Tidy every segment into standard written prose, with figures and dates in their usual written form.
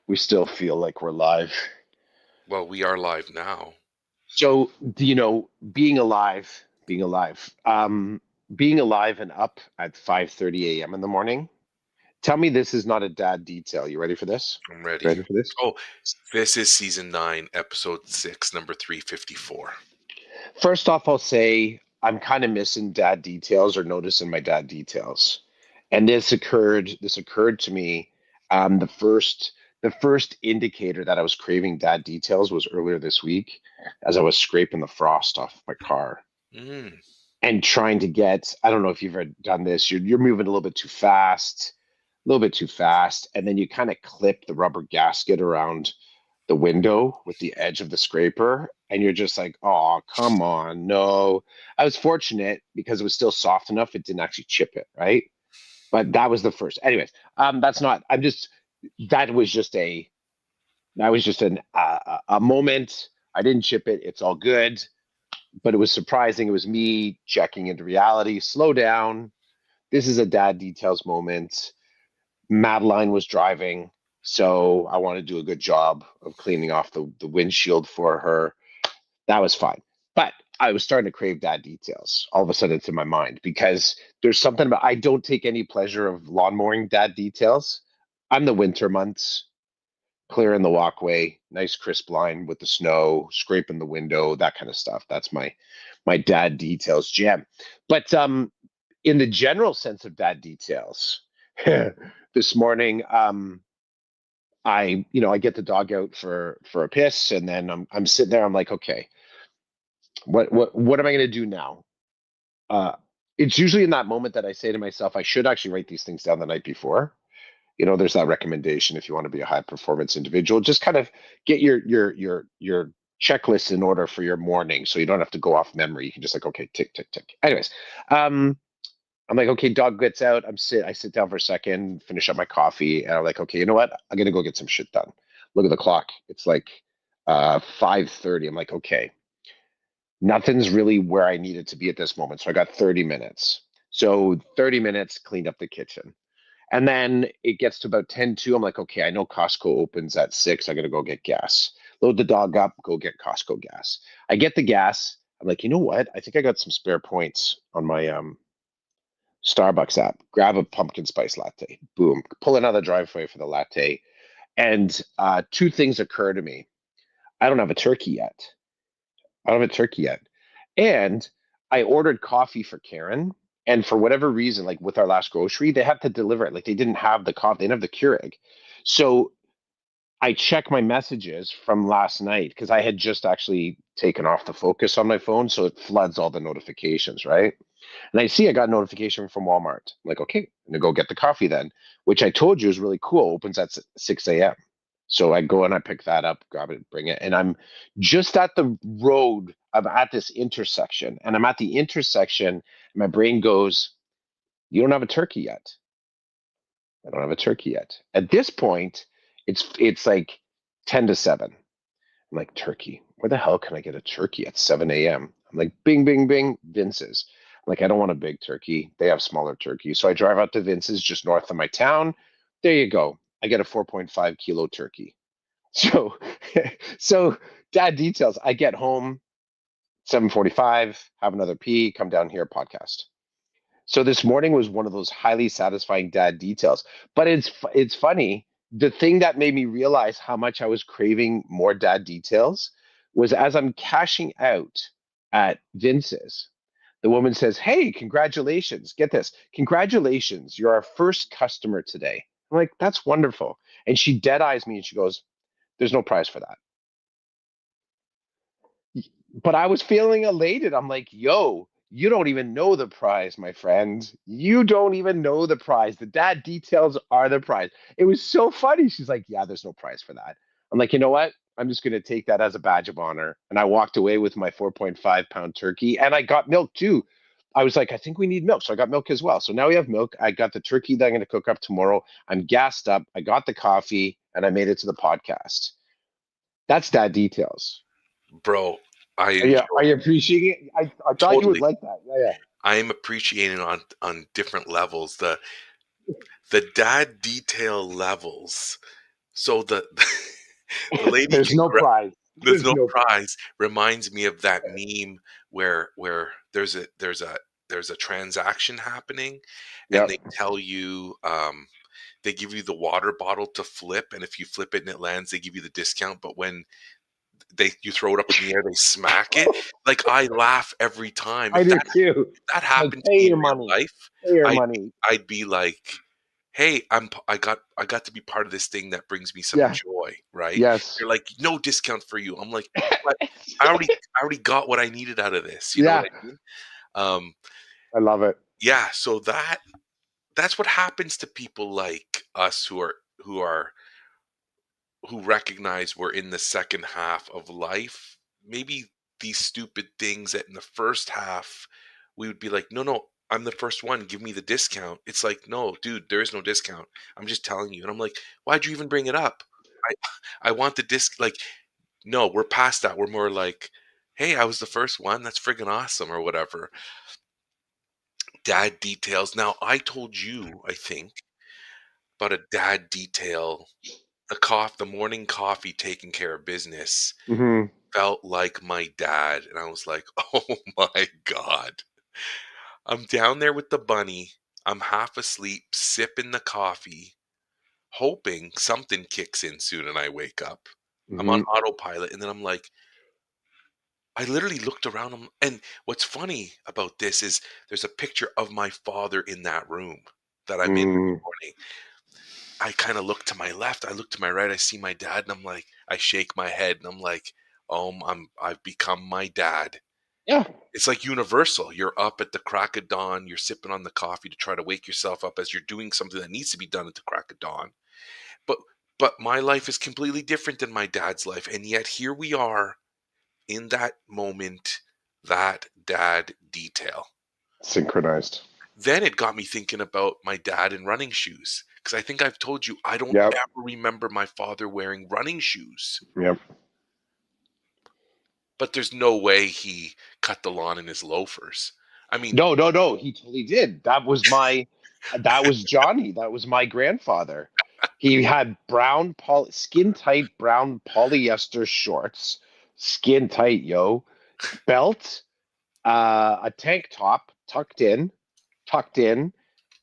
we still feel like we're live. Well, we are live now. So, being alive, being alive and up at 5:30 a.m. in the morning. Tell me this is not a dad detail. You ready for this? I'm ready. Ready for this? Oh, this is season 9, episode 6, number 354. First off, I'll say I'm kind of missing dad details or noticing my dad details. And this occurred to me. The first indicator that I was craving dad details was earlier this week as I was scraping the frost off my car Mm. and trying to get, I don't know if you've ever done this, you're moving a little bit too fast, a little bit too fast, and then you kind of clip the rubber gasket around the window with the edge of the scraper, and you're just like, oh, come on, no. I was fortunate because it was still soft enough, it didn't actually chip it, right? But that was the first. Anyways, that's not, I'm just, that was just a, that was just a moment. I didn't chip it. It's all good. But it was surprising. It was me checking into reality. Slow down. This is a dad details moment. Madeline was driving, so I want to do a good job of cleaning off the windshield for her. That was fine. But I was starting to crave dad details. All of a sudden, it's in my mind because there's something about I don't take any pleasure of lawn mowing dad details. I'm the winter months, clearing the walkway, nice crisp line with the snow, scraping the window, that kind of stuff. That's my dad details jam. But in the general sense of dad details, this morning, I get the dog out for a piss, and then I'm sitting there. I'm like, okay, what am I going to do now? Uh, it's usually in that moment that I say to myself, I should actually write these things down the night before. There's that recommendation if you want to be a high performance individual, just kind of get your checklist in order for your morning, so you don't have to go off memory. You can just like, okay, tick tick tick. Anyways, um, I'm like, okay, dog gets out. I sit down for a second, finish up my coffee, and I'm like, okay, you know what? I'm gonna go get some shit done. Look at the clock. It's like 5:30. I'm like, okay, nothing's really where I needed to be at this moment. So I got 30 minutes. So 30 minutes, cleaned up the kitchen. And then it gets to about 10 2. I'm like, okay, I know Costco opens at 6. I got to go get gas. Load the dog up, go get Costco gas. I get the gas. I'm like, you know what? I think I got some spare points on my Starbucks app. Grab a pumpkin spice latte. Boom. Pull another driveway for the latte. And two things occur to me. I don't have a turkey yet. I don't have a turkey yet. And I ordered coffee for Karen. And for whatever reason, like with our last grocery, they had to deliver it. Like they didn't have the coffee, they didn't have the Keurig. So I check my messages from last night because I had just actually taken off the focus on my phone. So it floods all the notifications, right? And I see I got a notification from Walmart. I'm like, okay, I'm gonna go get the coffee then, which I told you is really cool. Opens at 6 a.m. So I go and I pick that up, grab it, bring it, and I'm just at the road. I'm at this intersection, and I'm at the intersection. And my brain goes, "You don't have a turkey yet. I don't have a turkey yet." At this point, it's like 10 to 7. I'm like, turkey. Where the hell can I get a turkey at 7 a.m.? I'm like, bing, bing, bing, Vince's. I'm like, I don't want a big turkey. They have smaller turkeys. So I drive out to Vince's just north of my town. There you go. I get a 4.5 kilo turkey. So, so dad details. I get home 7:45, have another pee, come down here, podcast. So this morning was one of those highly satisfying dad details. But it's funny. The thing that made me realize how much I was craving more dad details was as I'm cashing out at Vince's, the woman says, "Hey, congratulations. Get this. Congratulations. You're our first customer today." I'm like, "That's wonderful." And she dead eyes me and she goes, "There's no prize for that." But I was feeling elated. I'm like, yo, you don't even know the prize, my friend. You don't even know the prize. The dad details are the prize. It was so funny. She's like, yeah, there's no prize for that. I'm like, you know what? I'm just going to take that as a badge of honor. And I walked away with my 4.5 pound turkey and I got milk too. I was like, I think we need milk. So I got milk as well. So now we have milk. I got the turkey that I'm going to cook up tomorrow. I'm gassed up. I got the coffee and I made it to the podcast. That's dad details. Bro, I Are you appreciating it? I thought you would totally. like that. Yeah, I am appreciating on different levels. The dad detail levels So the the lady There's no prize. there's There's no no prize. prize reminds me of that meme where there's a transaction happening, and they Yep. tell you they give you the water bottle to flip, and if you flip it and it lands, they give you the discount. But when you throw it up in the air, they smack it. Like, I laugh every time. I do too. If that Like, happened to pay me in your real money. life, Pay your I'd money. I'd be like, "Hey, I got to be part of this thing that brings me some Yeah. joy," right? Yes. They're like, "No discount for you." I'm like, "But I already got what I needed out of this." You know what Yeah. I mean? Um, I love it. yeah, so that's what happens to people like us who are who recognize we're in the second half of life. Maybe these stupid things that in the first half we would be like, no, no, I'm the first one. Give me the discount. It's like, no, dude, there is no discount. I'm just telling you. And I'm like, why'd you even bring it up? I want the disc. Like, no, we're past that. We're more like, hey, I was the first one. That's friggin' awesome, or whatever. Dad details. Now, I told you, I think, about a dad detail. The morning coffee taking care of business Hmm. felt like my dad, and I was like, "Oh my god." I'm down there with the bunny, I'm half asleep, sipping the coffee, hoping something kicks in soon and I wake up. I'm on Hmm. autopilot, and then I'm like I literally looked around, and what's funny about this is there's a picture of my father in that room that I'm in every Mm. morning. I kinda look to my left, I look to my right, I see my dad, and I'm like I shake my head, and I'm like, "Oh, I've become my dad." Yeah. It's like universal. You're up at the crack of dawn, you're sipping on the coffee to try to wake yourself up as you're doing something that needs to be done at the crack of dawn. But my life is completely different than my dad's life, and yet here we are in that moment, that dad detail. Synchronized. Then it got me thinking about my dad in running shoes, because I think I've told you I don't Yep. ever remember my father wearing running shoes. Yep. But there's no way he cut the lawn in his loafers. I mean, No, no, no. He totally did. That was Johnny. That was my grandfather. He had skin tight brown polyester shorts, skin tight, yo, belt, a tank top tucked in,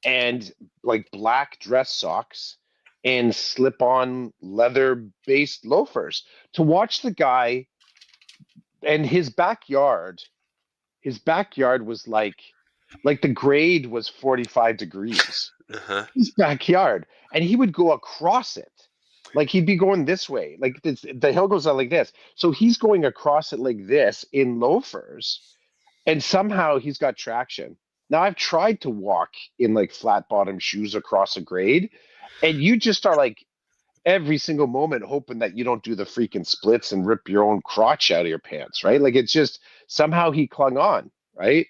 and like black dress socks and slip on leather based loafers. To watch the guy and his backyard was like the grade was 45 degrees. uh-huh. His backyard, and he would go across it. Like he'd be going this way, like the hill goes out like this. So he's going across it like this in loafers, and somehow he's got traction. Now I've tried to walk in like flat bottom shoes across a grade, and you just are like every single moment hoping that you don't do the freaking splits and rip your own crotch out of your pants, right? Like it's just somehow he clung on, right?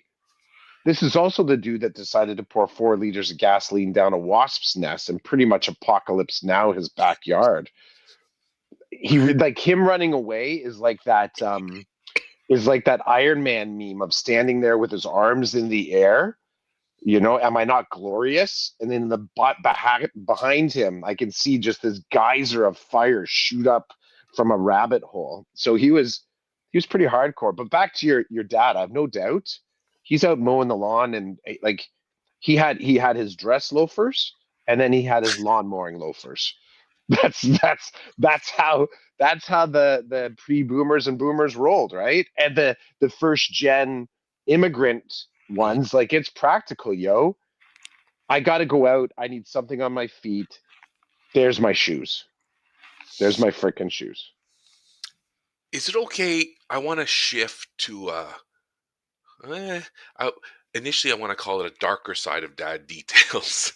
This is also the dude that decided to pour 4 liters of gasoline down a wasp's nest and pretty much apocalypse now his backyard. He like him running away is like that Iron Man meme of standing there with his arms in the air. You know, am I not glorious? And then behind him, I can see just this geyser of fire shoot up from a rabbit hole. So he was pretty hardcore. But back to your dad, I have no doubt he's out mowing the lawn and like he had his dress loafers and then he had his lawn mowing loafers. That's that's that's how the pre-boomers and boomers rolled, right? And the first gen immigrant Mhm. ones, like it's practical, yo. I got to go out. I need something on my feet. There's my shoes. There's my freaking shoes. Is it okay? I want to shift to eh, I, initially I want to call it a darker side of dad details,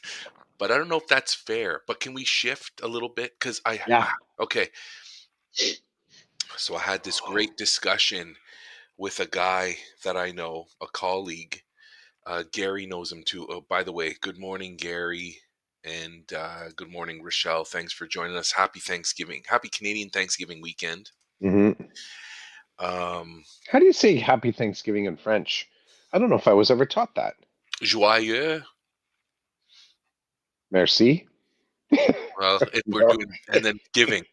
but I don't know if that's fair. But can we shift a little bit? Because Yeah. okay, so I had this great discussion with a guy that I know, a colleague. Gary knows him too. Oh, by the way, good morning, Gary, and good morning, Rochelle. Thanks for joining us. Happy Thanksgiving. Happy Canadian Thanksgiving weekend. Hmm. Um, How do you say Happy Thanksgiving in French? I don't know if I was ever taught that. joyeux. Merci. Well, if we're No. doing and then giving,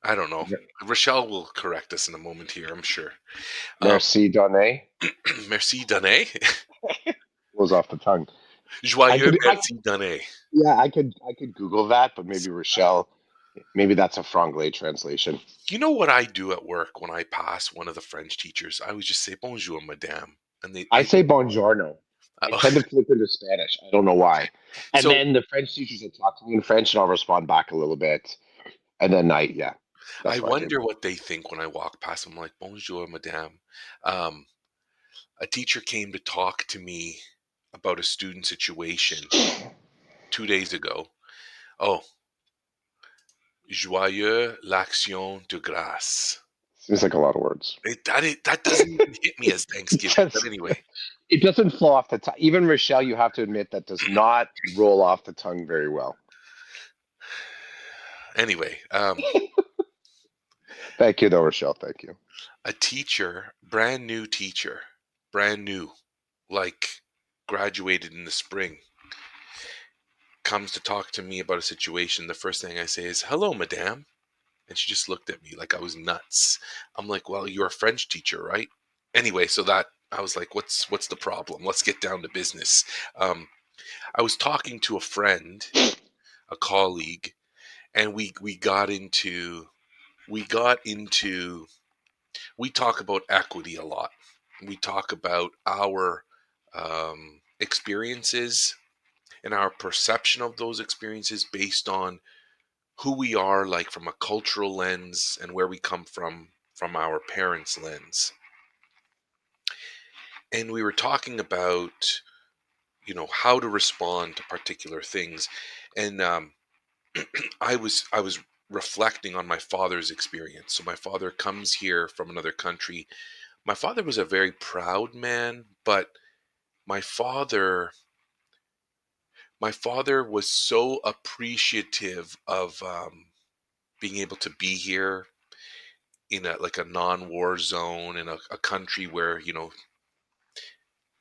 I don't know. Rochelle will correct us in a moment here, I'm sure. Um, Merci, Donne. merci donné. Was off the tongue. I Joyeux could, merci donné. yeah, I could Google that, but maybe Rochelle, maybe that's a Franglais translation. You know what I do at work when I pass one of the French teachers? I would just say bonjour, madame. And I say buongiorno. I tend to flip into Spanish. I don't know why. And so then the French teachers will talk to me in French, and I'll respond back a little bit. And then yeah, I that's what I do. wonder what they think when I walk past them, like, bonjour, madame. Um, a teacher came to talk to me about a student situation 2 days ago. Oh, joyeux l'action de grâce. Seems like a lot of words. That doesn't even hit me as Thanksgiving. But Yes. anyway, It doesn't flow off the tongue. Even Rochelle, you have to admit that does not roll off the tongue very well. anyway, Thank you, though, Rochelle. Thank you. a teacher, brand new teacher, brand new, like graduated in the spring, comes to talk to me about a situation. The first thing I say is, hello, madame. And she just looked at me like I was nuts. I'm like, well, you're a French teacher, right? Anyway, so that I was like, what's the problem? Let's get down to business. I was talking to a friend, a colleague, and we got into we talk about equity a lot. We talk about our experiences and our perception of those experiences based on who we are, like from a cultural lens, and where we come from our parents' lens. And we were talking about, how to respond to particular things. And I was reflecting on my father's experience. So my father comes here from another country. My father was a very proud man, but my father my father was so appreciative of being able to be here in a non-war zone in a country where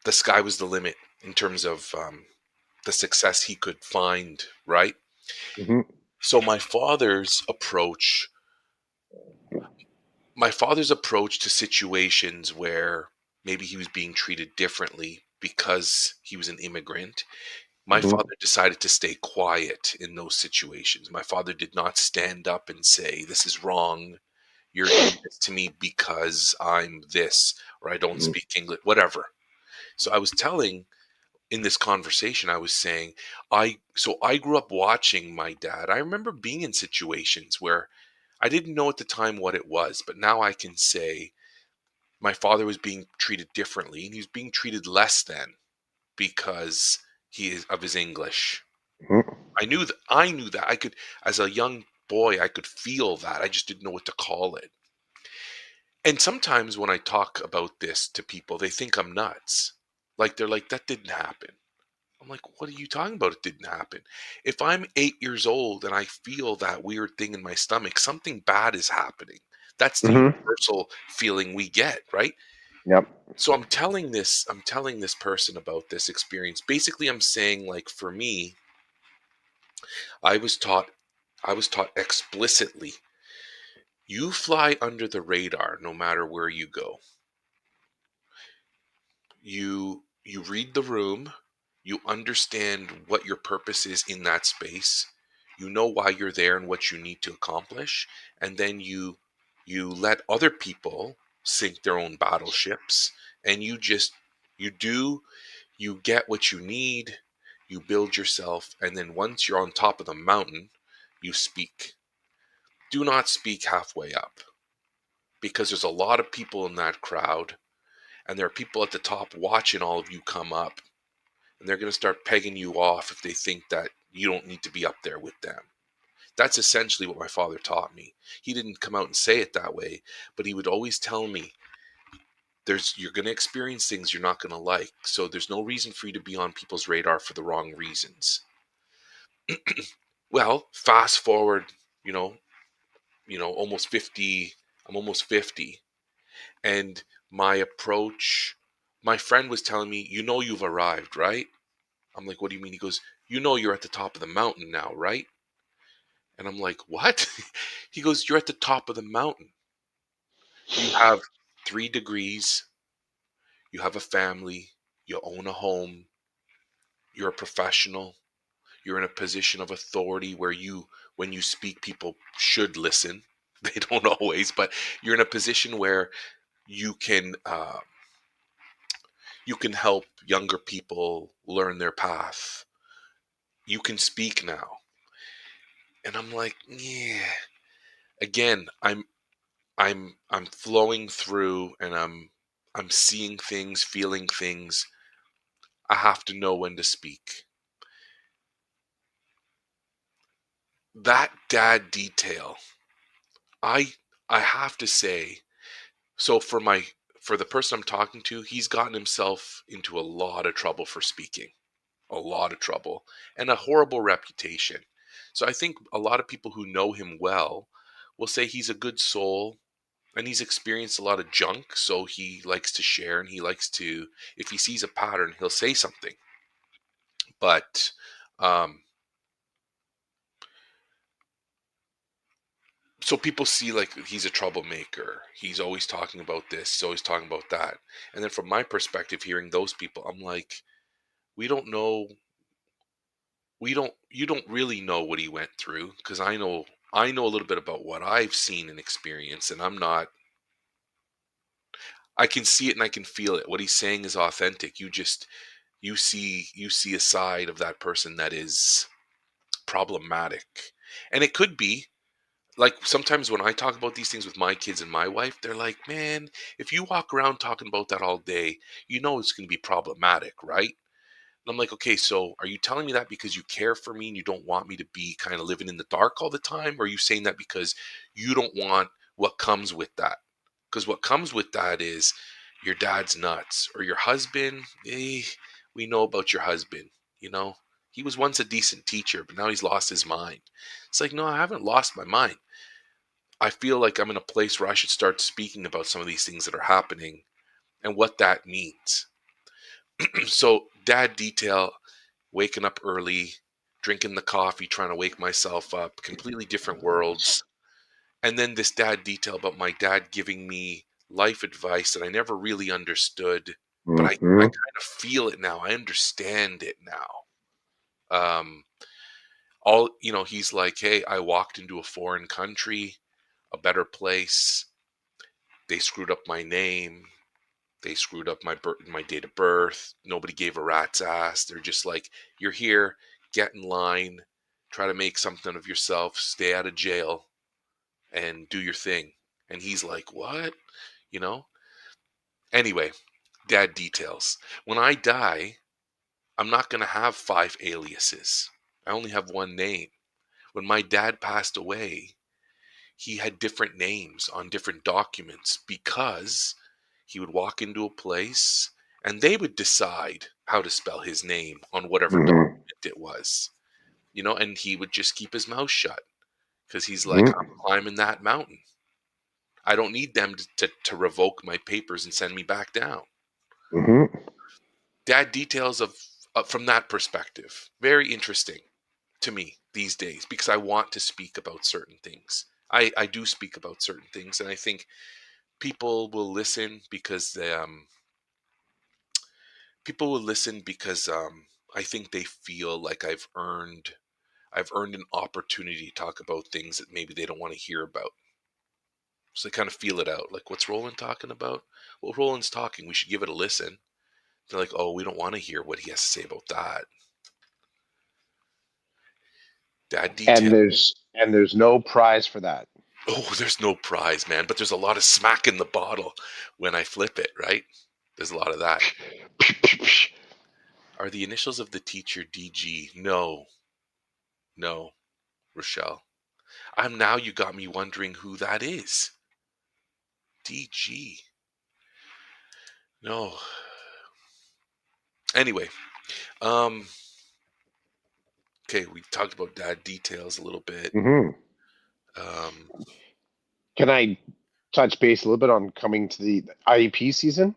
the sky was the limit in terms of the success he could find, right? Hmm. So my father's approach to situations where maybe he was being treated differently because he was an immigrant, my Hmm. father decided to stay quiet in those situations. My father did not stand up and say, this is wrong. You're doing this to me because I'm this, or I don't speak English, whatever. So I was telling in this conversation, I was saying, I grew up watching my dad. I remember being in situations where I didn't know at the time what it was, but now I can say my father was being treated differently, and he was being treated less than because he is of his English. Hmm. I knew that. I could, as a young boy, I could feel that. I just didn't know what to call it. And sometimes when I talk about this to people, they think I'm nuts. Like they're like, that didn't happen. I'm like, what are you talking about? It didn't happen. If I'm 8 years old and I feel that weird thing in my stomach, something bad is happening. That's the Hmm. universal feeling we get, right? Yep. So I'm telling this person about this experience. Basically, I'm saying, like, for me, I was taught I was taught explicitly, you fly under the radar no matter where you go. You read the room, you understand what your purpose is in that space, you know why you're there and what you need to accomplish, and then you let other people sink their own battleships, and you do you get what you need, you build yourself, and then once you're on top of the mountain, you speak. Do not speak halfway up, because there's a lot of people in that crowd, and there are people at the top watching all of you come up, and they're going to start pegging you off if they think that you don't need to be up there with them. That's essentially what my father taught me. He didn't come out and say it that way, but he would always tell me, you're going to experience things you're not going to like, so there's no reason for you to be on people's radar for the wrong reasons. Well, fast forward, you know, almost 50, I'm almost 50, and my approach, my friend was telling me, you've arrived, right? I'm like, what do you mean? He goes, you know you're at the top of the mountain now, right? And I'm like, what? He goes, you're at the top of the mountain. You have 3 degrees, you have a family, you own a home, you're a professional, you're in a position of authority where when you speak, people should listen. They don't always, but you're in a position where you can uh, you can help younger people learn their path. You can speak now. And I'm like, yeah. Again, I'm flowing through, and I'm seeing things, feeling things. I have to know when to speak. That dad detail, I I have to say, so for the person I'm talking to, he's gotten himself into a lot of trouble for speaking. A lot of trouble and a horrible reputation. So I think a lot of people who know him well will say he's a good soul, and he's experienced a lot of junk, so he likes to share, and he likes to, if he sees a pattern, he'll say something. But um so people see like he's a troublemaker. He's always talking about this, he's always talking about that. And then from my perspective, hearing those people, I'm like, we don't know, you don't really know what he went through, because I know a little bit about what I've seen and experienced, and I can see it and I can feel it. What he's saying is authentic. You see a side of that person that is problematic. And it could be like, sometimes when I talk about these things with my kids and my wife, they're like, "Man, if you walk around talking about that all day, you know it's going to be problematic, right?" And I'm like, "Okay, so are you telling me that because you care for me and you don't want me to be kind of living in the dark all the time? Or are you saying that because you don't want what comes with that? Because what comes with that is your dad's nuts, or your husband. We know about your husband. You know, he was once a decent teacher, but now he's lost his mind." It's like, no, I haven't lost my mind. I feel like I'm in a place where I should start speaking about some of these things that are happening and what that means. So, dad detail, waking up early, drinking the coffee, trying to wake myself up, completely different worlds. And then this dad detail about my dad giving me life advice that I never really understood, but I Hmm. kind of feel it now. I understand it now. Um, all, he's like, hey, I walked into a foreign country, a better place. They screwed up my name. They screwed up my date of birth. Nobody gave a rat's ass. They're just like, you're here, get in line, try to make something of yourself, stay out of jail, and do your thing. And he's like, what? You know? Anyway, dad details. When I die, I'm not going to have 5 aliases. I only have one name. When my dad passed away, he had different names on different documents because he would walk into a place and they would decide how to spell his name on whatever Hmm. document it was, and he would just keep his mouth shut because he's like, I'm Hmm. climbing that mountain. I don't need them to revoke my papers and send me back down. Hmm. Dad details of from that perspective, very interesting to me these days, because I want to speak about certain things. I do speak about certain things, and I think people will listen because I think they feel like I've earned an opportunity to talk about things that maybe they don't want to hear about. So they kind of feel it out. Like, what's Roland talking about? Well, Roland's talking. We should give it a listen. They're like, oh, we don't want to hear what he has to say about that. Dad And detail. there's no prize for that. Oh, there's no prize, man, but there's a lot of smack in the bottle when I flip it, right? There's a lot of that. Are the initials of the teacher DG? No, no, Rochelle. You got me wondering who that is. DG. No. Anyway, um, okay, we talked about dad details a little bit. Hmm. Um, Can I touch base a little bit on coming to the IEP season?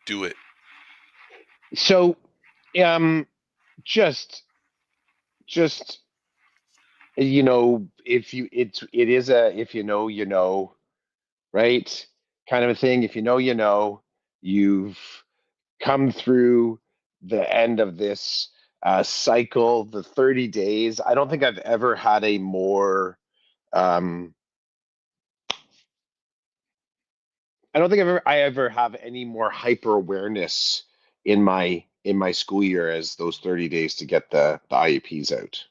do it. So, um, just just, if it is a, if you know, right? Kind of a thing. If you know, you've come through the end of this cycle, the 30 days. I don't think I've ever had a more, um, I don't think I ever have any more hyper awareness in my school year as those 30 days to get the IEPs out.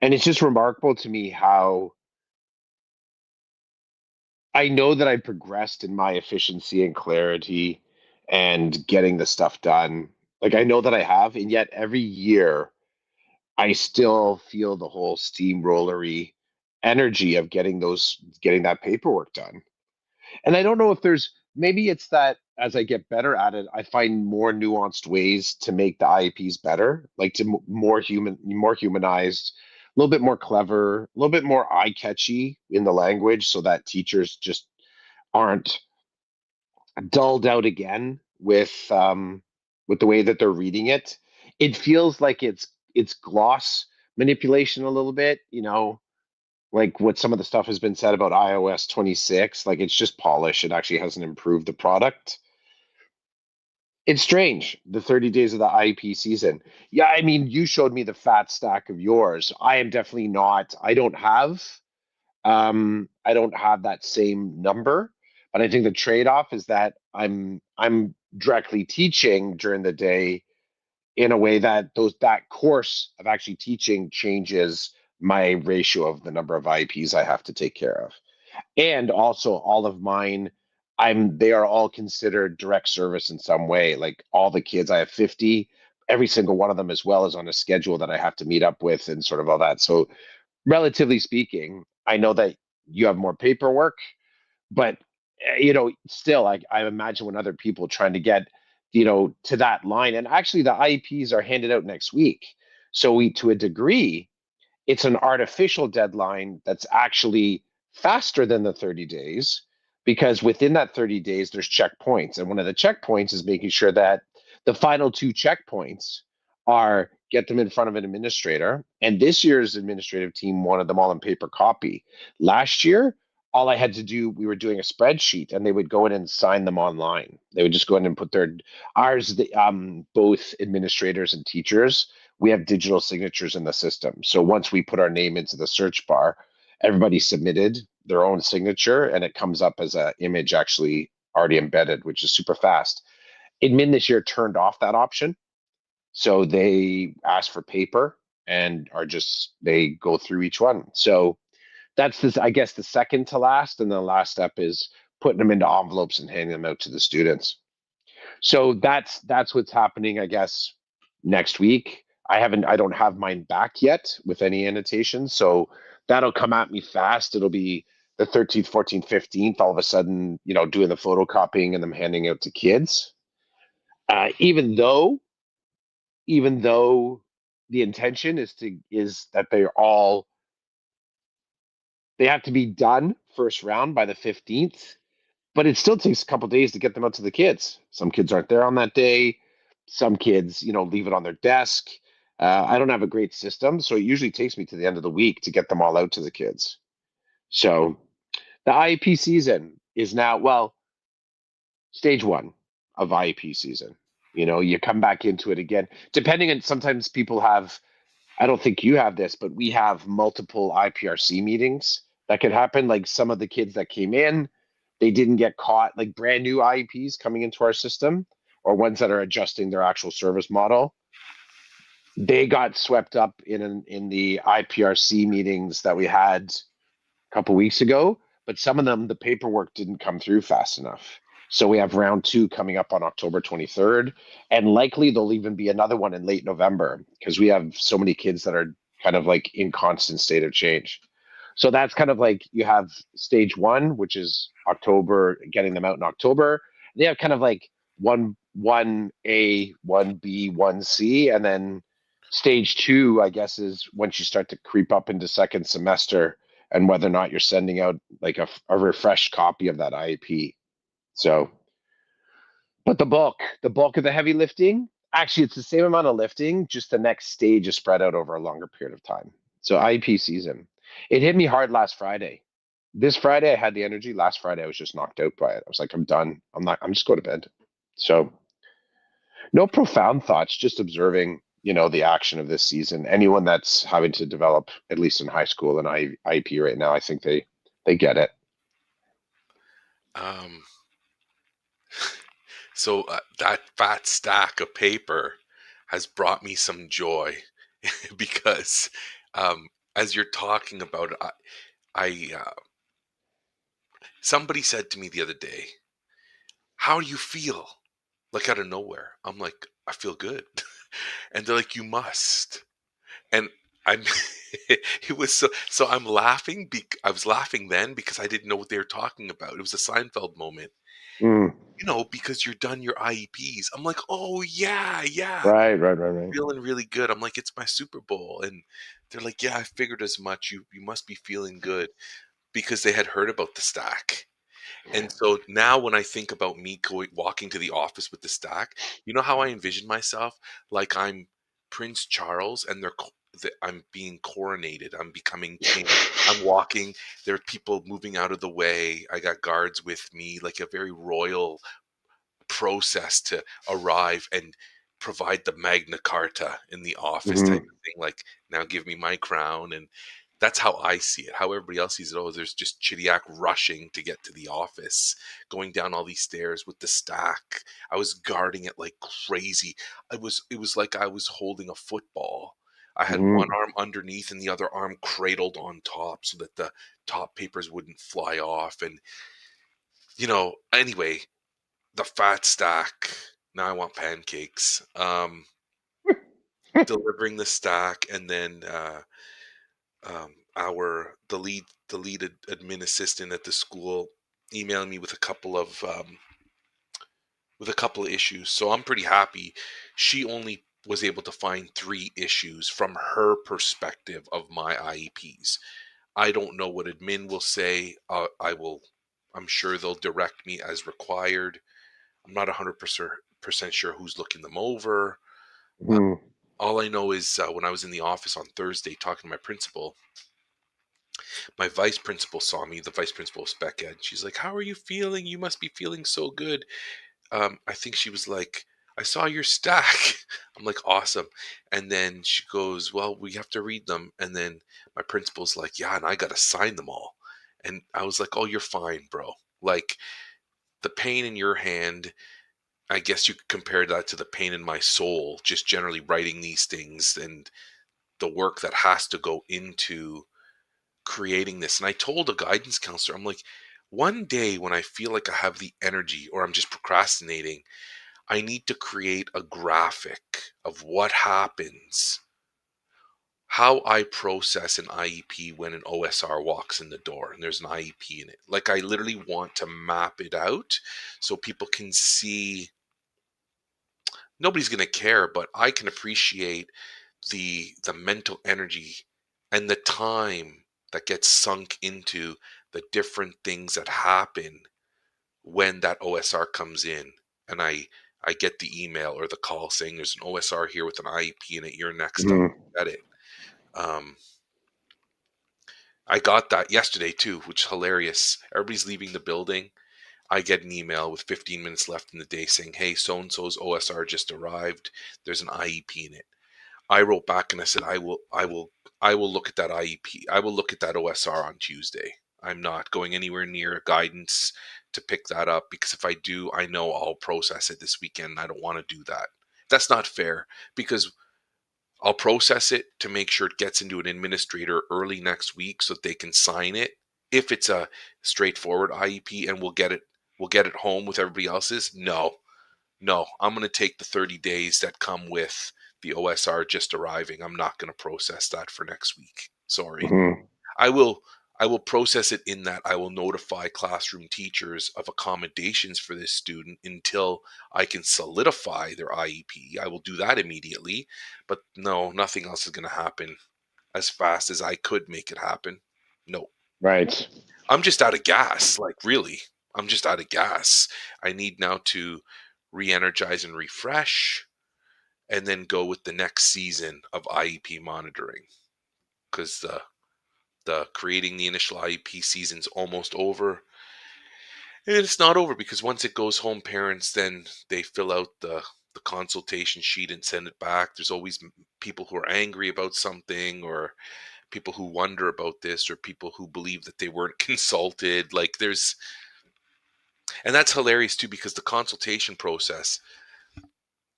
And it's just remarkable to me how I know that I progressed in my efficiency and clarity and getting the stuff done. Like I know that I have, and yet every year I still feel the whole steamrollery energy of getting that paperwork done. And I don't know if there's, maybe it's that as I get better at it, I find more nuanced ways to make the IEPs better, like to more humanized, a little bit more clever, a little bit more eye catchy in the language so that teachers just aren't dulled out again with the way that they're reading it. It feels like it's gloss manipulation a little bit, like what some of the stuff has been said about iOS 26, like it's just polish. It actually hasn't improved the product. It's strange, the 30 days of the IEP season. Yeah, I mean, you showed me the fat stack of yours. I am definitely not, I don't have that same number, but I think the trade-off is that I'm directly teaching during the day in a way that that course of actually teaching changes my ratio of the number of IEPs I have to take care of. And also all of mine, they are all considered direct service in some way. Like all the kids, I have 50, every single one of them as well is on a schedule that I have to meet up with and sort of all that. So relatively speaking, I know that you have more paperwork, but still, I imagine when other people trying to get, to that line, and actually the IEPs are handed out next week. So to a degree, it's an artificial deadline that's actually faster than the 30 days because within that 30 days there's checkpoints, and one of the checkpoints is making sure that the final two checkpoints are get them in front of an administrator, and this year's administrative team wanted them all in paper copy. Last year, all I had to do, we were doing a spreadsheet and they would go in and sign them online. They would just go in and put both administrators and teachers, we have digital signatures in the system. So once we put our name into the search bar, everybody submitted their own signature and it comes up as an image actually already embedded, which is super fast. Admin this year turned off that option. So they ask for paper and they go through each one. So that's this, I guess, the second to last. And the last step is putting them into envelopes and handing them out to the students. So that's what's happening, I guess, next week. I don't have mine back yet with any annotations, so that'll come at me fast. It'll be the 13th, 14th, 15th, all of a sudden, doing the photocopying and them handing out to kids. Even though the intention is that they have to be done first round by the 15th, but it still takes a couple days to get them out to the kids. Some kids aren't there on that day. Some kids, leave it on their desk. I don't have a great system, so it usually takes me to the end of the week to get them all out to the kids. So the IEP season is now, well, stage one of IEP season. You come back into it again, depending on, sometimes people have, I don't think you have this, but we have multiple IPRC meetings that could happen. Like some of the kids that came in, they didn't get caught, like brand new IEPs coming into our system or ones that are adjusting their actual service model. They got swept up in the IPRC meetings that we had a couple weeks ago, but some of them, the paperwork didn't come through fast enough. So we have round two coming up on October 23rd, and likely there'll even be another one in late November because we have so many kids that are kind of like in constant state of change. So that's kind of like you have stage one, which is October, getting them out in October. They have kind of like one A, one B, one C, and then stage two, I guess, is once you start to creep up into second semester and whether or not you're sending out like a refreshed copy of that IEP. So, but the bulk of the heavy lifting, Actually, it's the same amount of lifting, just the next stage is spread out over a longer period of time. So IEP season, it hit me hard last Friday. This Friday, I had the energy. Last Friday, I was just knocked out by it. I was like, I'm done. I'm not, I'm just going to bed. So no profound thoughts, just observing, the action of this season. Anyone that's having to develop, at least in high school and IEP right now, I think they get it. Um, so that fat stack of paper has brought me some joy because as you're talking about it, I somebody said to me the other day, "How do you feel?" Like out of nowhere. I'm like, "I feel good," and they're like, "You must." And I'm it was so I'm laughing I was laughing then because I didn't know what they were talking about. It was a Seinfeld moment. Mm, Because you're done your IEPs. I'm like, "Oh yeah, yeah." right, right, right, right. Feeling really good. I'm like, "It's my Super Bowl." And they're like, "Yeah, I figured as much. You must be feeling good," because they had heard about the stack. And so now when I think about me walking to the office with the stack, you know how I envision myself? Like I'm Prince Charles and I'm being coronated. I'm becoming king. I'm walking. There are people moving out of the way. I got guards with me, like a very royal process to arrive and provide the Magna Carta in the office type Hmm. of thing. Like, now give me my crown. And that's how I see it. How everybody else sees it. Oh, there's just Chidiac rushing to get to the office, going down all these stairs with the stack. I was guarding it like crazy. It was like I was holding a football. I had one Hmm. arm underneath and the other arm cradled on top so that the top papers wouldn't fly off. And anyway, the fat stack. Now I want pancakes. Delivering the stack, and then the lead admin assistant at the school emailing me with a couple of issues. So I'm pretty happy. She only was able to find 3 issues from her perspective of my IEPs. I don't know what admin will say. I'm sure they'll direct me as required. I'm not 100% sure who's looking them over. Uh, Hmm. all I know is when I was in the office on Thursday talking to my principal, my vice principal saw me, the vice principal of spec ed. She's like, "How are you feeling? You must be feeling so good." I think she was like, "I saw your stack." I'm like, "Awesome." And then she goes, "Well, we have to read them." And then my principal's like, "Yeah, and I got to sign them all." And I was like, "Oh, you're fine, bro." Like, the pain in your hand, I guess you could compare that to the pain in my soul, just generally writing these things and the work that has to go into creating this. And I told a guidance counselor, I'm like, one day when I feel like I have the energy or I'm just procrastinating, I need to create a graphic of what happens, how I process an IEP when an OSR walks in the door and there's an IEP in it. Like, I literally want to map it out so people can see. Nobody's going to care, but I can appreciate the mental energy and the time that gets sunk into the different things that happen when that OSR comes in, and I get the email or the call saying there's an OSR here with an IEP in it. You're next up. Hmm. Get it. Um, I got that yesterday too, which is hilarious. Everybody's leaving the building. I get an email with 15 minutes left in the day saying, "Hey, so and so's OSR just arrived. There's an IEP in it." I wrote back and I said, I will look at that IEP. I will look at that OSR on Tuesday. I'm not going anywhere near guidance to pick that up because if I do, I know I'll process it this weekend. I don't want to do that. That's not fair because I'll process it to make sure it gets into an administrator early next week so that they can sign it. If it's a straightforward IEP and we'll get it home with everybody else's. No, no, I'm going to take the 30 days that come with the OSR just arriving. I'm not going to process that for next week. Sorry. Hmm. I will I will process it in that I will notify classroom teachers of accommodations for this student until I can solidify their IEP. I will do that immediately, but no, nothing else is going to happen as fast as I could make it happen. No. Right. I'm just out of gas, like really. I'm just out of gas. I need now to re-energize and refresh. and then go with the next season of IEP monitoring, because the creating the initial IEP season's almost over. And it's not over because once it goes home, parents then they fill out the consultation sheet and send it back. There's always people who are angry about something, or people who wonder about this, or people who believe that they weren't consulted. Like there's, and that's hilarious too, because the consultation process,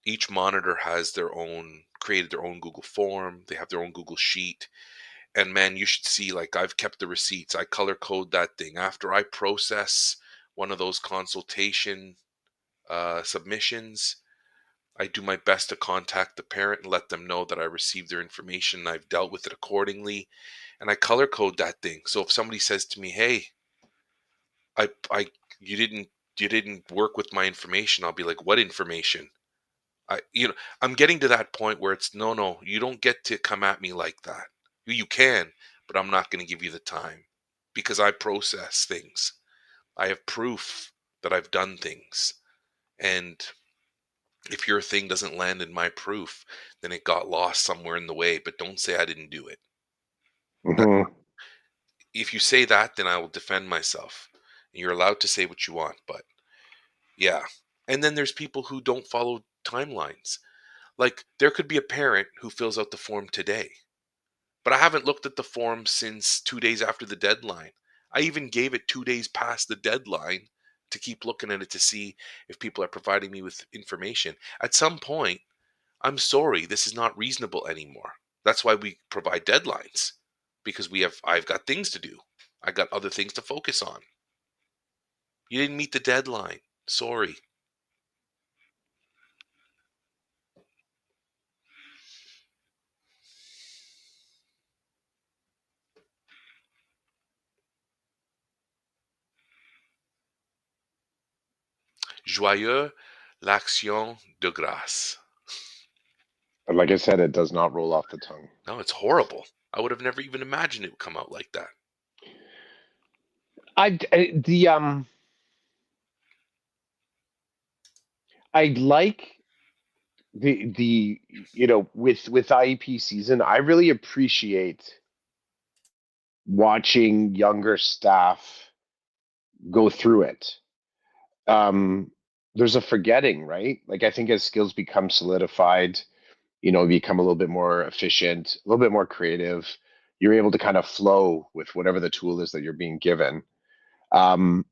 each monitor has their own, created their own Google form. They have their own Google sheet. And man, you should see, like, I've kept the receipts. I color code that thing. After I process one of those consultation submissions, I do my best to contact the parent and let them know that I received their information and I've dealt with it accordingly. And I color code that thing. So if somebody says to me, "Hey, I you didn't work with my information," I'll be like, "What information?" I'm getting to that point where it's no, you don't get to come at me like that. You can, but I'm not going to give you the time, because I process things. I have proof that I've done things. And if your thing doesn't land in my proof, then it got lost somewhere in the way, but don't say I didn't do it. That, Hmm. if you say that, then I will defend myself. And you're allowed to say what you want, but yeah. And then there's people who don't follow timelines. Like, there could be a parent who fills out the form today, but I haven't looked at the form since 2 days after the deadline. I even gave it 2 days past the deadline to keep looking at it to see if people are providing me with information. At some point, I'm sorry, this is not reasonable anymore. That's why we provide deadlines, because I've got things to do. I got other things to focus on. You didn't meet the deadline. Sorry. Joyeux l'action de grâce. But like I said, it does not roll off the tongue. No, it's horrible. I would have never even imagined it would come out like that. I the I like the with IEP season, I really appreciate watching younger staff go through it. Um, there's a forgetting, right? Like I think as skills become solidified, become a little bit more efficient, a little bit more creative, you're able to kind of flow with whatever the tool is that you're being given. Um,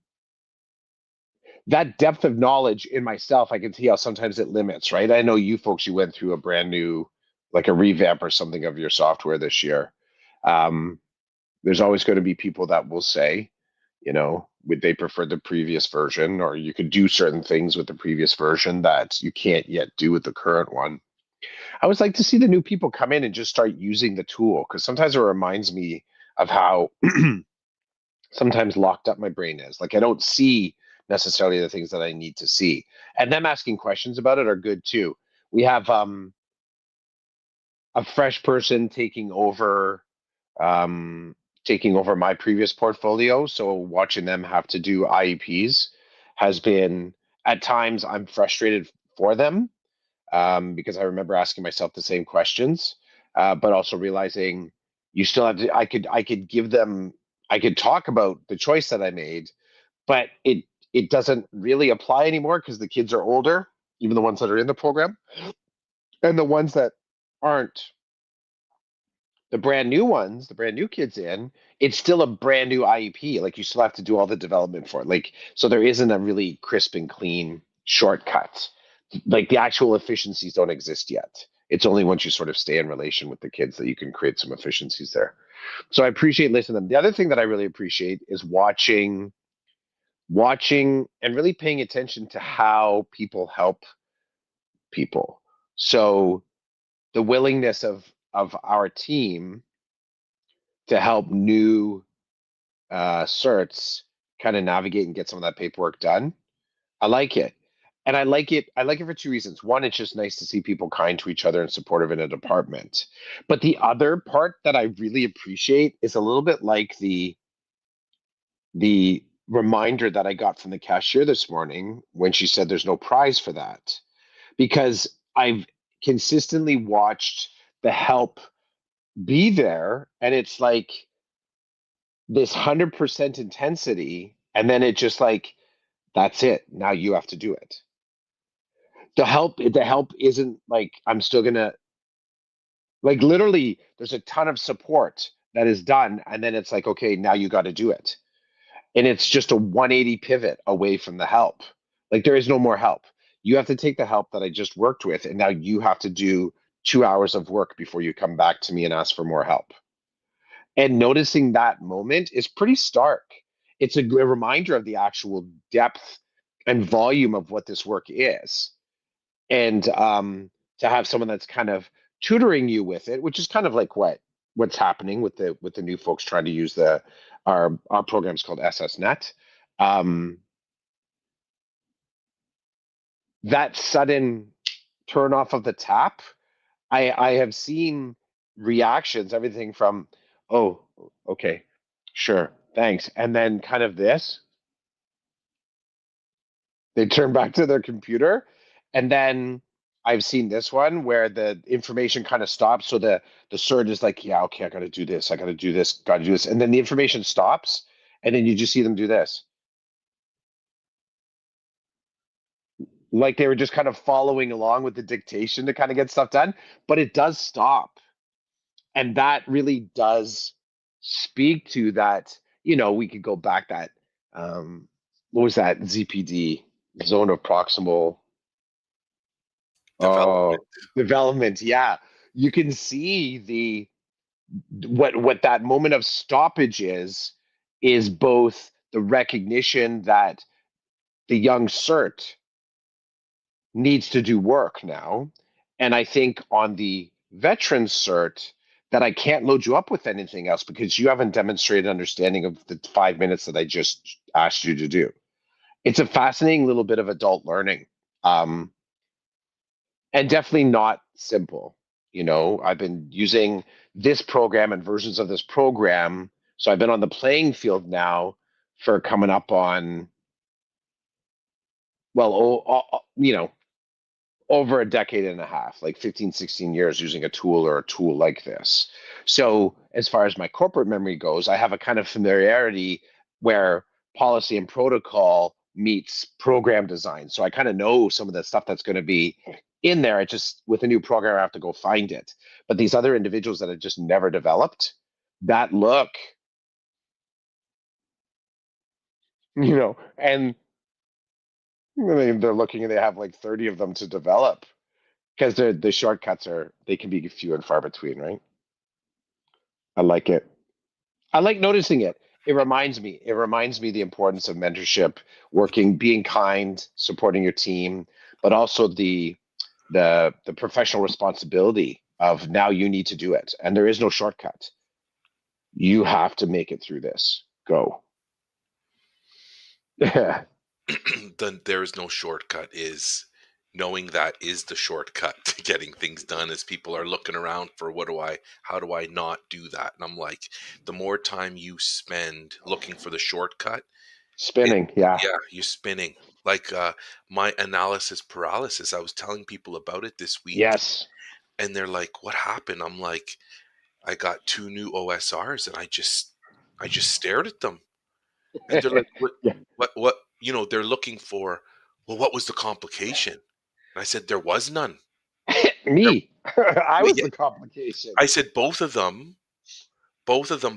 that depth of knowledge in myself, I can see how sometimes it limits, right? I know you folks, you went through a brand new, like a revamp or something of your software this year. Um, there's always going to be people that will say, would they prefer the previous version, or you could do certain things with the previous version that you can't yet do with the current one. I always like to see the new people come in and just start using the tool, because sometimes it reminds me of how sometimes locked up my brain is. Like I don't see necessarily the things that I need to see. And them asking questions about it are good too. We have a fresh person um taking over my previous portfolio, so watching them have to do IEPs has been, at times I'm frustrated for them, because I remember asking myself the same questions, but also realizing you still have to. I could give them. I could talk about the choice that I made, but it doesn't really apply anymore because the kids are older, even the ones that are in the program, and the ones that aren't, the brand new ones, the brand new kids in, it's still a brand new IEP. Like you still have to do all the development for it. Like, so there isn't a really crisp and clean shortcut. Like the actual efficiencies don't exist yet. It's only once you sort of stay in relation with the kids that you can create some efficiencies there. So I appreciate listening to them. The other thing that I really appreciate is watching and really paying attention to how people help people. So the willingness of our team to help new certs kind of navigate and get some of that paperwork done. I like it. And I like it for two reasons. One, it's just nice to see people kind to each other and supportive in a department. But the other part that I really appreciate is a little bit like the reminder that I got from the cashier this morning when she said there's no prize for that. Because I've consistently watched the help be there, and it's like this 100% intensity, and then it just like that's it. Now you have to do it. The help isn't like I'm still gonna like literally. There's a ton of support that is done, and then it's like okay, now you got to do it, and it's just a 180 pivot away from the help. Like there is no more help. You have to take the help that I just worked with, and now you have to do 2 hours of work before you come back to me and ask for more help. And noticing that moment is pretty stark. It's a reminder of the actual depth and volume of what this work is. And to have someone that's kind of tutoring you with it, which is kind of like what's happening with the new folks trying to use our programs called SSNet. Um, that sudden turn off of the tap, I have seen reactions, everything from, oh, okay, sure, thanks, and then kind of this. They turn back to their computer, and then I've seen this one where the information kind of stops. So the CERT is like, yeah, okay, I got to do this, I got to do this, got to do this, and then the information stops, and then you just see them do this, like they were just kind of following along with the dictation to kind of get stuff done, but it does stop. And that really does speak to that. We could go back that what was that ZPD, zone of proximal Development. development. Yeah, you can see the what that moment of stoppage is both the recognition that the young cert needs to do work now. And I think on the veteran cert, that I can't load you up with anything else because you haven't demonstrated understanding of the 5 minutes that I just asked you to do. It's a fascinating little bit of adult learning, um, and definitely not simple. I've been using this program and versions of this program. So I've been on the playing field now for coming up on, well, over a decade and a half, like 15, 16 years using a tool or a tool like this. So, as far as my corporate memory goes, I have a kind of familiarity where policy and protocol meets program design. So, I kind of know some of the stuff that's going to be in there. I just, with a new program, I have to go find it. But these other individuals that have just never developed that look, and they're looking and they have like 30 of them to develop because the shortcuts they can be few and far between, right? I like it. I like noticing it. It reminds me the importance of mentorship, working, being kind, supporting your team, but also the professional responsibility of now you need to do it, and there is no shortcut. You have to make it through this. Go. Yeah. Then there is no shortcut is knowing that is the shortcut to getting things done as people are looking around for how do I not do that? And I'm like, the more time you spend looking for the shortcut, it Spinning. Yeah. yeah, you're spinning. Like my analysis paralysis, I was telling people about it this week Yes. and they're like, what happened? I'm like, I got two new OSRs and I just stared at them. And they're like, Yeah. what, they're looking for, well, what was the complication? And I said, there was none. There, Me. I well, was yeah, the complication. I said, both of them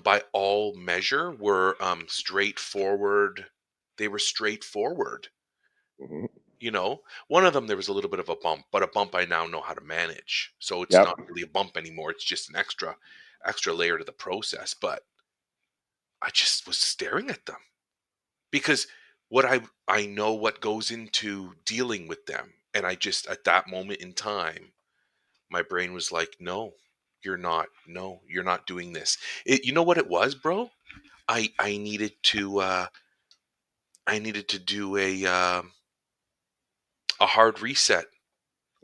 by all measure were straightforward. They were straightforward. Mhm. One of them, there was a little bit of a bump, but a bump I now know how to manage. So it's Yep. not really a bump anymore. It's just an extra layer to the process. But I just was staring at them. Because what I know what goes into dealing with them, and I just at that moment in time my brain was like, no, you're not doing this. You know what it was, bro? I needed to do a hard reset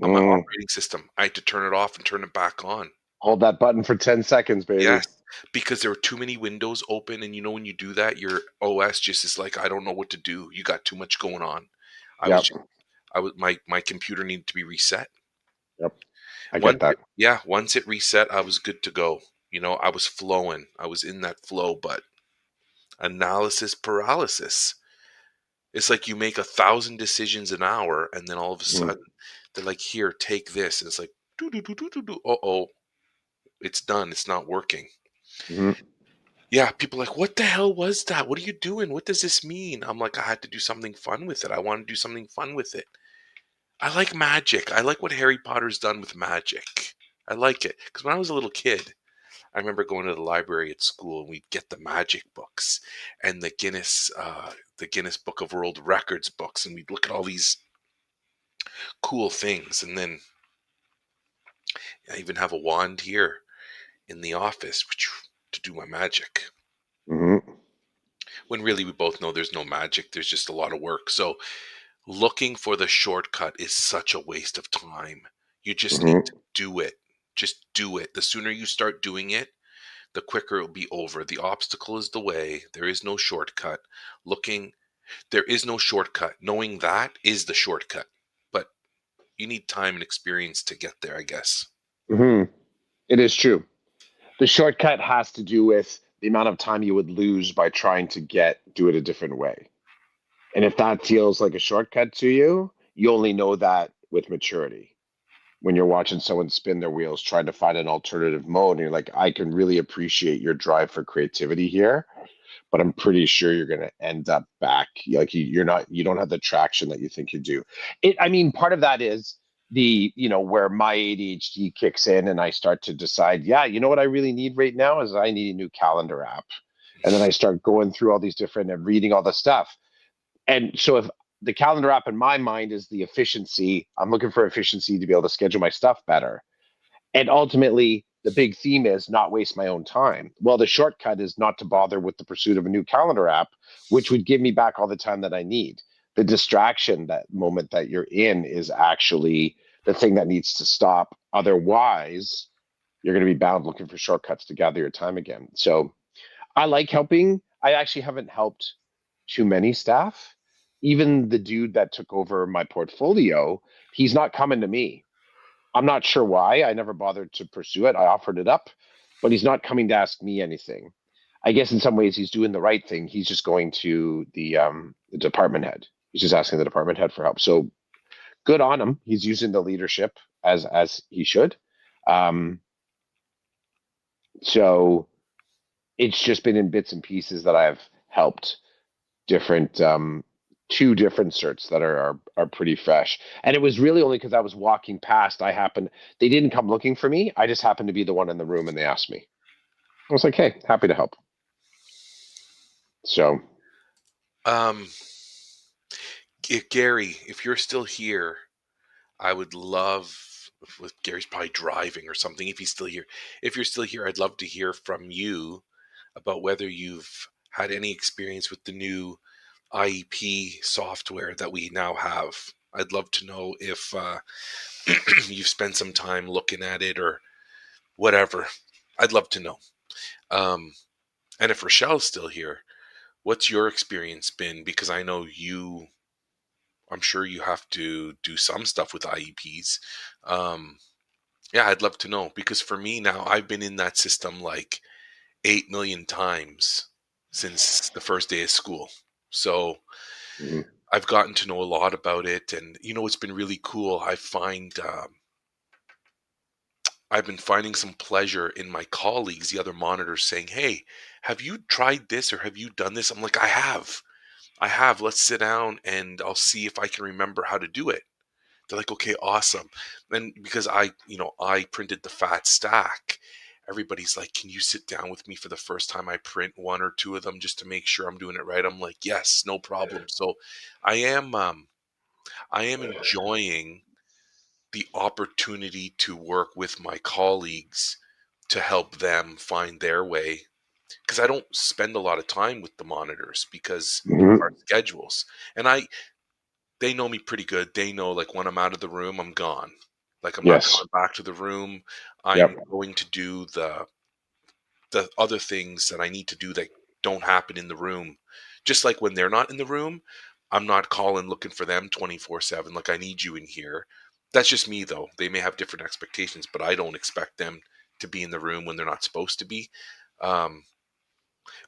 on my Mm. operating system. I had to turn it off and turn it back on. Hold that button for 10 seconds, Yes, baby. because there were too many windows open, and when you do that, your OS just is like, I don't know what to do. You got too much going on. I was Yep. just I was my computer needed to be reset. Yep. I get that. Once it reset, I was good to go. I was flowing. I was in that flow, but analysis paralysis. It's like you make 1,000 decisions an hour, and then all of a Mhm, sudden they're like, "Here, take this." And it's like, do do do do do do. Oh, it's done. It's not working. mhm, Yeah, people are like, "What the hell was that? What are you doing? What does this mean?" I'm like, "I had to do something fun with it. I want to do something fun with it." I like magic. I like what Harry Potter's done with magic. I like it because when I was a little kid, I remember going to the library at school and we'd get the magic books and the Guinness Book of World Records books, and we'd look at all these cool things. And then I even have a wand here in the office to do my magic. mhm, When really we both know there's no magic, there's just a lot of work. So looking for the shortcut is such a waste of time. You just need to mhm, do it. Just do it. The sooner you start doing it, the quicker it'll be over. The obstacle is the way. There is no shortcut. Looking, there is no shortcut. Knowing that is the shortcut. But you need time and experience to get there, I guess. mhm. It is true. The shortcut has to do with the amount of time you would lose by trying to do it a different way. And if that feels like a shortcut to you, you only know that with maturity. When you're watching someone spin their wheels trying to find an alternative mode, and you're like, I can really appreciate your drive for creativity here, but I'm pretty sure you're going to end up back like you're not, you don't have the traction that you think you do. I mean, part of that is where my ADHD kicks in and I start to decide, yeah, you know what I really need right now is I need a new calendar app. And then I start going through all these different and reading all the stuff. And so if the calendar app in my mind is the efficiency, I'm looking for efficiency to be able to schedule my stuff better. And ultimately, the big theme is not waste my own time. Well, the shortcut is not to bother with the pursuit of a new calendar app, which would give me back all the time that I need. The distraction, that moment that you're in, is actually the thing that needs to stop. Otherwise, you're going to be bound looking for shortcuts to gather your time again. So I like helping. I actually haven't helped too many staff. Even the dude that took over my portfolio, he's not coming to me. I'm not sure why. I never bothered to pursue it. I offered it up, but he's not coming to ask me anything. I guess in some ways he's doing the right thing. He's just going to the department head. He's just asking the department head for help. So good on him. He's using the leadership as he should. Um, so it's just been in bits and pieces that I've helped different two different certs that are pretty fresh. And it was really only because I was walking past. They didn't come looking for me. I just happened to be the one in the room and they asked me. I was like, hey, happy to help. So Um, Gary, if you're still here, I would love. With Gary's probably driving or something. If he's still here, if you're still here, I'd love to hear from you about whether you've had any experience with the new IEP software that we now have. I'd love to know if you've spent some time looking at it or whatever. I'd love to know. Um, and if Rochelle's still here, what's your experience been? Because I know I'm sure you have to do some stuff with IEPs. Yeah, I'd love to know because for me now, I've been in that system like 8 million times since the first day of school. So mhm, I've gotten to know a lot about it. And, it's been really cool. I've been finding some pleasure in my colleagues, the other monitors, saying, "Hey, have you tried this or have you done this?" I'm like, "I have. I have. Let's sit down and I'll see if I can remember how to do it." They're like, "Okay, awesome." And because I printed the fat stack, everybody's like, "Can you sit down with me for the first time I print one or two of them just to make sure I'm doing it right?" I'm like, "Yes, no problem." So I am um I am enjoying the opportunity to work with my colleagues to help them find their way because I don't spend a lot of time with the monitors because of our mhm. schedules. And they know me pretty good. They know like when I'm out of the room, I'm gone. Like I'm not Yes. coming back to the room. I'm Yep. going to do the other things that I need to do that don't happen in the room. Just like when they're not in the room, I'm not calling looking for them 24/7 like I need you in here. That's just me, though. They may have different expectations, but I don't expect them to be in the room when they're not supposed to be. Um,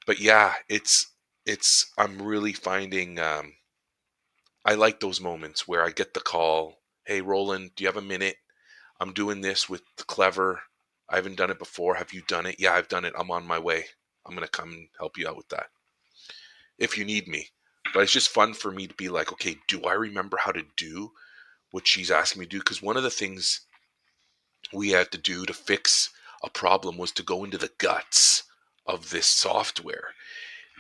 but yeah, it's I'm really finding I like those moments where I get the call. Hey, Roland, do you have a minute? I'm doing this with the Clever. I haven't done it before. Have you done it? Yeah, I've done it. I'm on my way. I'm gonna come and help you out with that if you need me. But it's just fun for me to be like, okay, do I remember how to do what she's asking me to do? Because one of the things we had to do to fix a problem was to go into the guts of this software.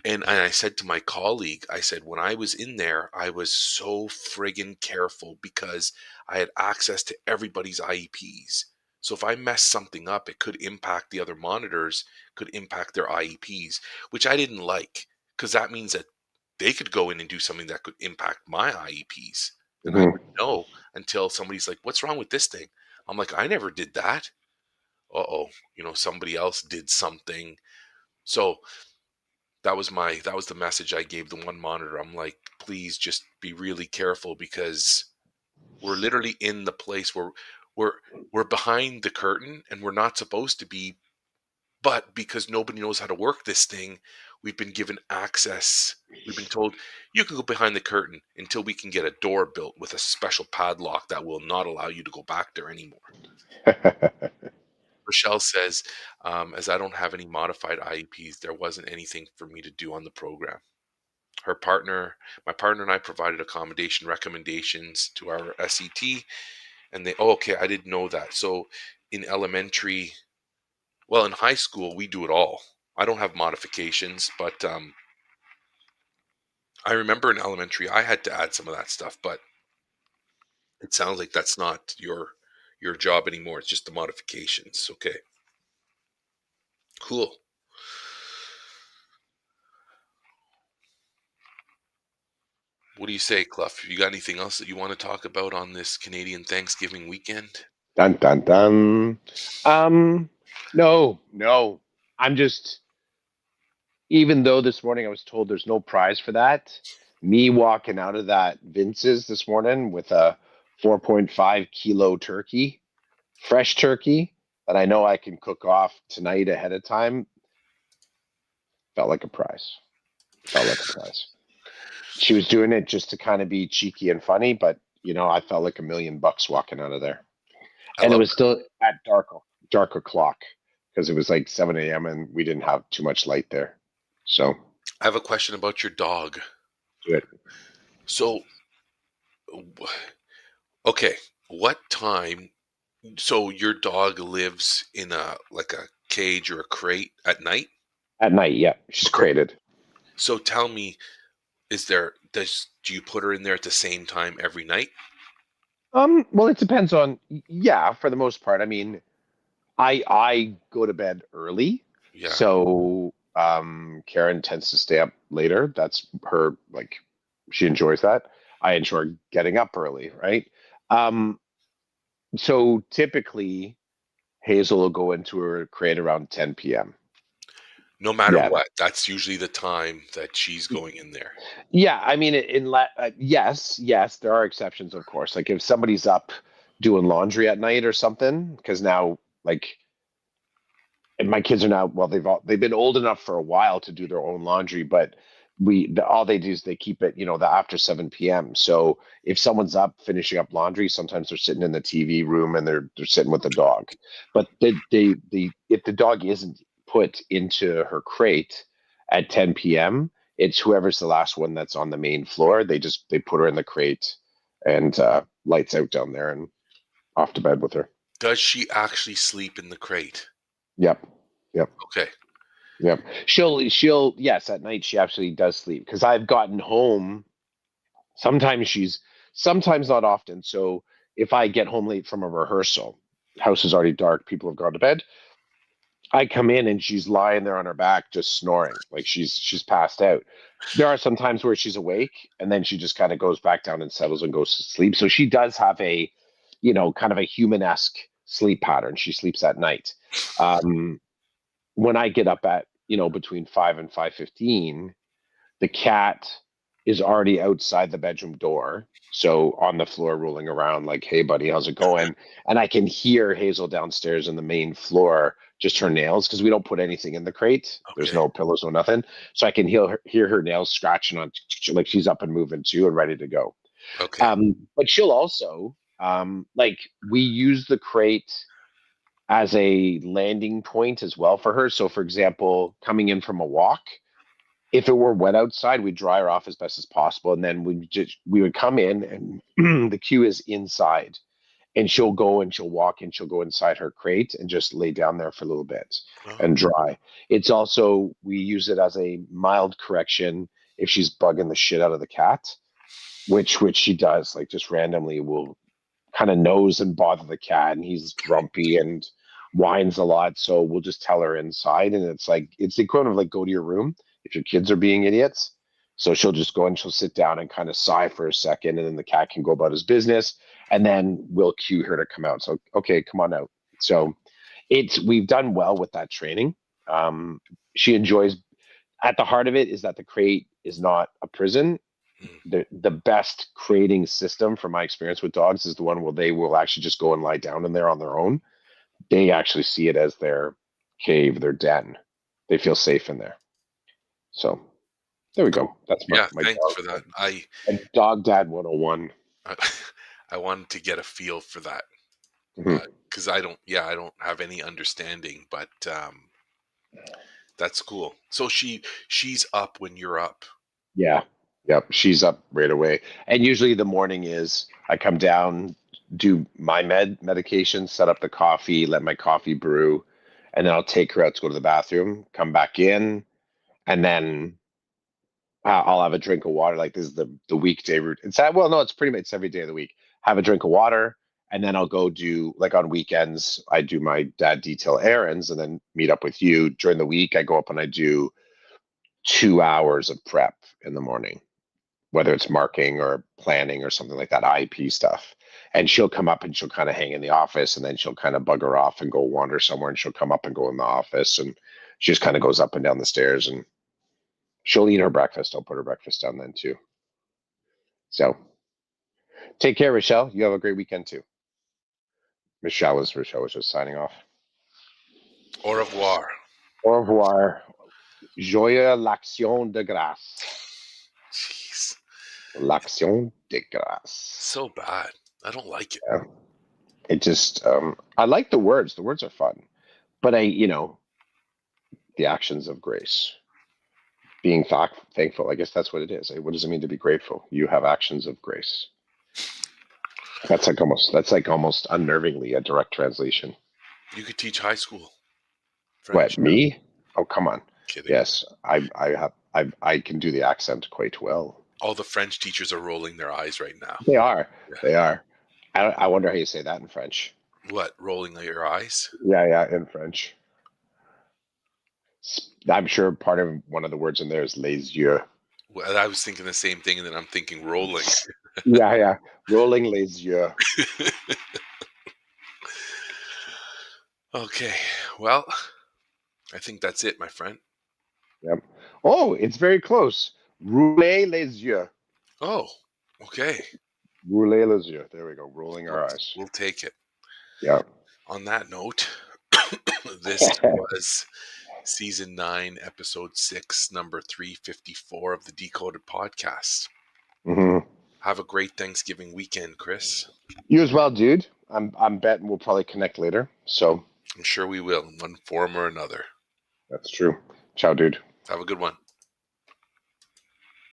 And I said to my colleague, I said, when I was in there, I was so friggin' careful because I had access to everybody's IEPs. So if I messed something up, it could impact the other monitors, could impact their IEPs, which I didn't like because that means that they could go in and do something that could impact my IEPs. And I Hmm. wouldn't know until somebody's like, what's wrong with this thing? I'm like, I never did that. Uh-oh, somebody else did something. So that was the message I gave the one monitor. I'm like, please just be really careful because we're literally in the place where we're we're behind the curtain and we're not supposed to be, but because nobody knows how to work this thing, we've been given access. We've been told you can go behind the curtain until we can get a door built with a special padlock that will not allow you to go back there anymore. Rochelle says, as I don't have any modified IEPs, there wasn't anything for me to do on the program. Her partner, my partner and I provided accommodation recommendations to our SET, and they, oh, okay, I didn't know that. So in elementary, well, in high school, we do it all. I don't have modifications, but I remember in elementary, I had to add some of that stuff, but it sounds like that's not your job anymore. It's just the modifications. Okay, cool. What do you say, Clough? You got anything else that you want to talk about on this Canadian Thanksgiving weekend? Dun dun dun. No, no. I'm just, even though this morning I was told there's no prize for that, me walking out of that Vince's this morning with a 4.5 kilo turkey, fresh turkey that I know I can cook off tonight ahead of time, felt like a prize. Felt like a prize. She was doing it just to kind of be cheeky and funny, but I felt like $1 million walking out of there. I And it love was that. still at dark o'clock because it was like 7 a.m. and we didn't have too much light there. So I have a question about your dog. do it. So, w- okay, what time? So your dog lives in a like a cage or a crate at night? At night, yeah, she's Okay. crated. So tell me, do you put her in there at the same time every night? Well, it depends on, yeah, for the most part. I mean, I go to bed early, Yeah. so Karen tends to stay up later. That's her, like, she enjoys that. I enjoy getting up early, right? Um, so typically Hazel will go into her crate around 10 p.m. No matter Yeah, what, that's usually the time that she's going in there. yeah. I mean, yes, yes, there are exceptions, of course. Like if somebody's up doing laundry at night or something, because now, like, and my kids are now, well, they've been old enough for a while to do their own laundry, but all they do is they keep it, the after 7 p.m. So if someone's up finishing up laundry, sometimes they're sitting in the TV room and they're sitting with the dog. But if the dog isn't put into her crate at 10 p.m., it's whoever's the last one that's on the main floor. They put her in the crate and lights out down there and off to bed with her. Does she actually sleep in the crate? Yep. Yep. Okay. Yep. Yes, at night she actually does sleep because I've gotten home. Sometimes sometimes not often. So if I get home late from a rehearsal, house is already dark, people have gone to bed. I come in and she's lying there on her back, just snoring, like she's passed out. There are some times where she's awake and then she just kind of goes back down and settles and goes to sleep. So she does have a, kind of a human-esque sleep pattern. She sleeps at night. Um, when I get up at between 5 and 5:15, the cat is already outside the bedroom door. So on the floor rolling around like, hey buddy, how's it going? And I can hear Hazel downstairs in the main floor, just her nails, because we don't put anything in the crate. There's Okay. no pillows, no nothing. So I can hear her nails scratching on, like she's up and moving too and ready to go. Okay. But she'll also, like we use the crate as a landing point as well for her. So for example, coming in from a walk, if it were wet outside, we'd dry her off as best as possible, and then we would come in, and the queue is inside, and she'll go and she'll walk and she'll go inside her crate and just lay down there for a little bit Oh, and dry. It's also we use it as a mild correction if she's bugging the shit out of the cat, which she does, like just randomly will kind of nose and bother the cat, and he's grumpy and whines a lot. So we'll just tell her inside, and it's like it's the equivalent of like go to your room if your kids are being idiots. So she'll just go and she'll sit down and kind of sigh for a second, and then the cat can go about his business, and then we'll cue her to come out. So okay, come on out. So it's we've done well with that training. She enjoys. At the heart of it is that the crate is not a prison. mm, The best crating system from my experience with dogs is the one where they will actually just go and lie down in there on their own. They actually see it as their cave, their den. They feel safe in there. So there we cool. go. That's Yeah, my thanks dog. for that. My dog dad 101. I I wanted to get a feel for that Mhm. because I don't have any understanding, but that's cool. So she's up when you're up. Yeah. Yep. She's up right away. And usually the morning is I come down, do my medication, set up the coffee, let my coffee brew, and then I'll take her out to go to the bathroom, come back in, and then I'll have a drink of water. Like this is the weekday route. It's that well, no, it's pretty much it's every day of the week. Have a drink of water, and then I'll go do like on weekends. I do my dad detail errands, and then meet up with you during the week. I go up and I do 2 hours of prep in the morning, whether it's marking or planning or something like that, IP stuff. And she'll come up and she'll kind of hang in the office, and then she'll kind of bugger off and go wander somewhere, and she'll come up and go in the office, and she just kind of goes up and down the stairs, and she'll eat her breakfast. I'll put her breakfast down then too. So take care, Rochelle. You have a great weekend too. Rochelle was just signing off. Au revoir. Au revoir. Joyeux l'action de grâce. Jeez, L'action de grâce. so bad. I don't like it. Yeah. It just I like the words. The words are fun. But the actions of grace. Being thankful. I guess that's what it is. What does it mean to be grateful? You have actions of grace. That's like almost unnervingly a direct translation. You could teach high school What, French. me? Oh, come on. Kidding. Yes, I can do the accent quite well. All the French teachers are rolling their eyes right now. They are. Yeah. They are. I wonder how you say that in French. What? Rolling your eyes? Yeah, yeah, in French. I'm sure part of one of the words in there is les yeux. Well, I was thinking the same thing, and then I'm thinking rolling. Yeah, yeah. Rolling les yeux. Okay. Well, I think that's it, my friend. Yep. Oh, it's very close. Rouler les yeux. Oh, okay. Rouler les yeux. There we go. Rolling our eyes. We'll take it. Yeah. On that note, this was season 9, episode 6, number 354 of the Decoded Podcast. hmm Have a great Thanksgiving weekend, Chris. You as well, dude. I'm betting we'll probably connect later. So I'm sure we will in one form or another. that's true. Ciao, dude. Have a good one.